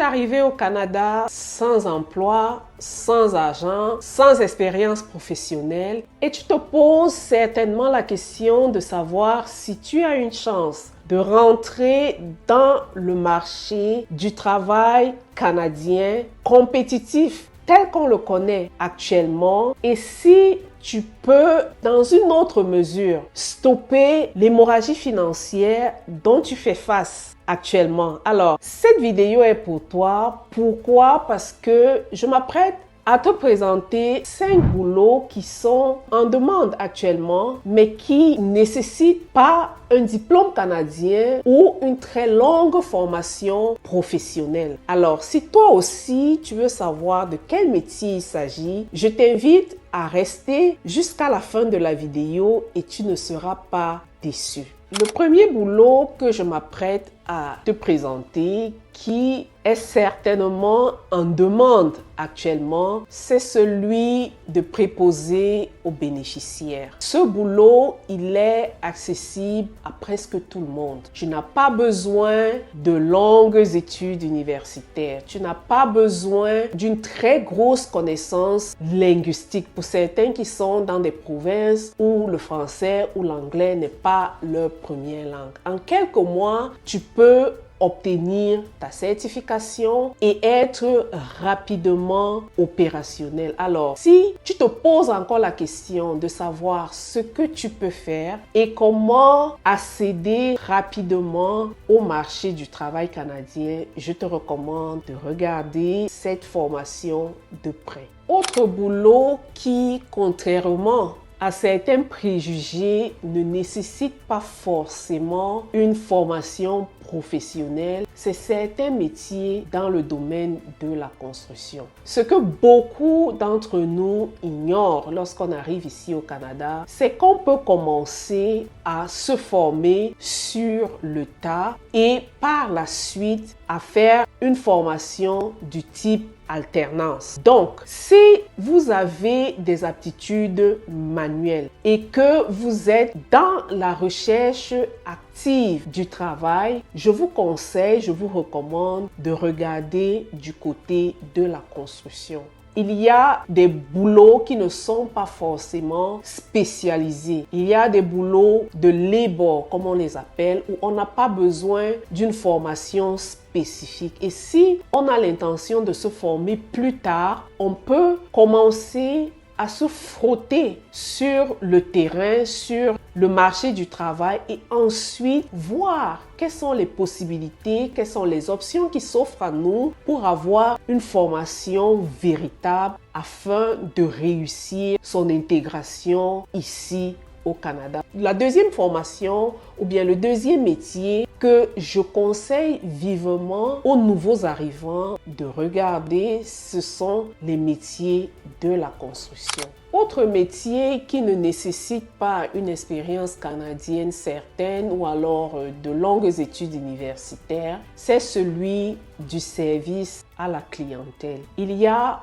Arrivé au Canada sans emploi, sans argent, sans expérience professionnelle, et tu te poses certainement la question de savoir si tu as une chance de rentrer dans le marché du travail canadien compétitif tel qu'on le connaît actuellement, et si tu peux, dans une autre mesure, stopper l'hémorragie financière dont tu fais face actuellement. Alors, cette vidéo est pour toi. Pourquoi? Parce que je m'apprête à te présenter 5 boulots qui sont en demande actuellement, mais qui ne nécessitent pas un diplôme canadien ou une très longue formation professionnelle. Alors, si toi aussi tu veux savoir de quel métier il s'agit, je t'invite à rester jusqu'à la fin de la vidéo et tu ne seras pas déçu. Le premier boulot que je m'apprête à te présenter, qui est certainement en demande actuellement, c'est celui de préposé aux bénéficiaires. Ce boulot, il est accessible à presque tout le monde. Tu n'as pas besoin de longues études universitaires. Tu n'as pas besoin d'une très grosse connaissance linguistique pour certains qui sont dans des provinces où le français ou l'anglais n'est pas leur première langue. En quelques mois, tu peux obtenir ta certification et être rapidement opérationnel. Alors, si tu te poses encore la question de savoir ce que tu peux faire et comment accéder rapidement au marché du travail canadien, je te recommande de regarder cette formation de près. Autre boulot qui, contrairement à certains préjugés, ne nécessite pas forcément une formation professionnelle, c'est certains métiers dans le domaine de la construction. Ce que beaucoup d'entre nous ignorent lorsqu'on arrive ici au Canada, c'est qu'on peut commencer à se former sur le tas et par la suite à faire une formation du type alternance. Donc, si vous avez des aptitudes manuelles et que vous êtes dans la recherche active du travail, je vous conseille, je vous recommande de regarder du côté de la construction. Il y a des boulots qui ne sont pas forcément spécialisés. Il y a des boulots de labor, comme on les appelle, où on n'a pas besoin d'une formation spécifique. Et si on a l'intention de se former plus tard, on peut commencer à se frotter sur le terrain, sur le marché du travail et ensuite voir quelles sont les possibilités, quelles sont les options qui s'offrent à nous pour avoir une formation véritable afin de réussir son intégration ici au Canada. La deuxième formation ou bien le deuxième métier que je conseille vivement aux nouveaux arrivants de regarder, ce sont les métiers de la construction. Autre métier qui ne nécessite pas une expérience canadienne certaine ou alors de longues études universitaires, c'est celui du service à la clientèle. Il y a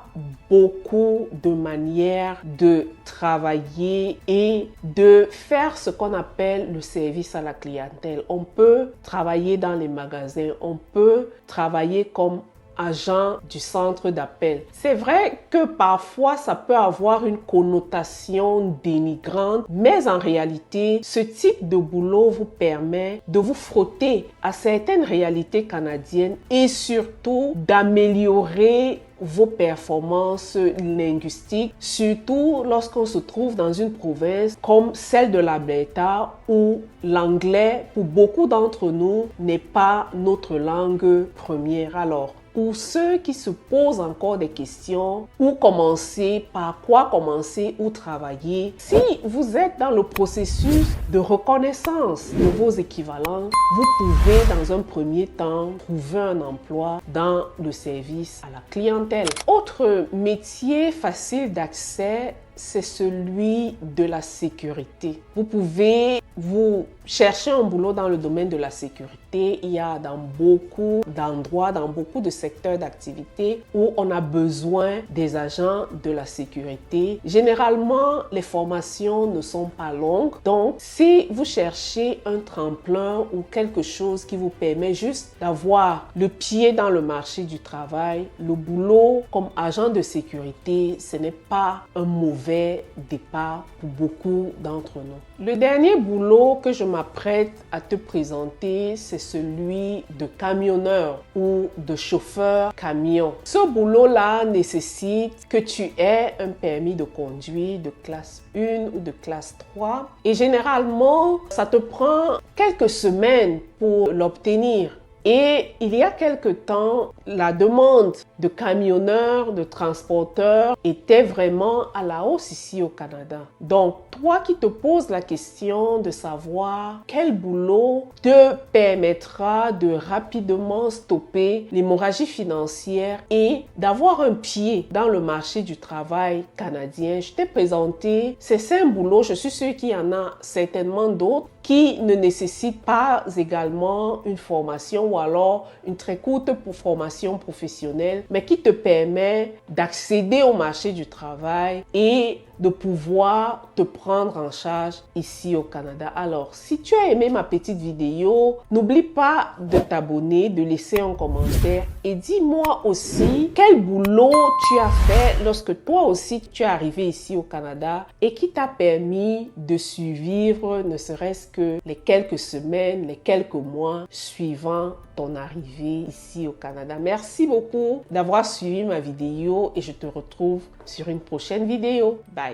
beaucoup de manières de travailler et de faire ce qu'on appelle le service à la clientèle. On peut travailler dans les magasins, on peut travailler comme agent du centre d'appel. C'est vrai que parfois ça peut avoir une connotation dénigrante, mais en réalité, ce type de boulot vous permet de vous frotter à certaines réalités canadiennes et surtout d'améliorer vos performances linguistiques, surtout lorsqu'on se trouve dans une province comme celle de l'Alberta où l'anglais, pour beaucoup d'entre nous, n'est pas notre langue première. Alors, pour ceux qui se posent encore des questions, où commencer, par quoi commencer, où travailler, si vous êtes dans le processus de reconnaissance de vos équivalents, vous pouvez dans un premier temps trouver un emploi dans le service à la clientèle. Autre métier facile d'accès c'est celui de la sécurité. Vous pouvez vous chercher un boulot dans le domaine de la sécurité. Il y a dans beaucoup d'endroits, dans beaucoup de secteurs d'activité où on a besoin des agents de la sécurité. Généralement, les formations ne sont pas longues. Donc, si vous cherchez un tremplin ou quelque chose qui vous permet juste d'avoir le pied dans le marché du travail, le boulot comme agent de sécurité, ce n'est pas un mauvais départ pour beaucoup d'entre nous. Le dernier boulot que je m'apprête à te présenter, c'est celui de camionneur ou de chauffeur camion. Ce boulot-là nécessite que tu aies un permis de conduire de classe 1 ou de classe 3 et généralement, ça te prend quelques semaines pour l'obtenir. Et il y a quelque temps, la demande de camionneurs, de transporteurs était vraiment à la hausse ici au Canada. Donc, toi qui te poses la question de savoir quel boulot te permettra de rapidement stopper l'hémorragie financière et d'avoir un pied dans le marché du travail canadien, je t'ai présenté ces 5 boulots. Je suis sûre qu'il y en a certainement d'autres qui ne nécessitent pas également une formation ou alors une très courte formation professionnelle, mais qui te permet d'accéder au marché du travail et de pouvoir te prendre en charge ici au Canada. Alors, si tu as aimé ma petite vidéo, n'oublie pas de t'abonner, de laisser un commentaire et dis-moi aussi quel boulot tu as fait lorsque toi aussi tu es arrivé ici au Canada et qui t'a permis de survivre ne serait-ce que les quelques semaines, les quelques mois suivant ton arrivée ici au Canada. Merci beaucoup d'avoir suivi ma vidéo et je te retrouve sur une prochaine vidéo. Bye!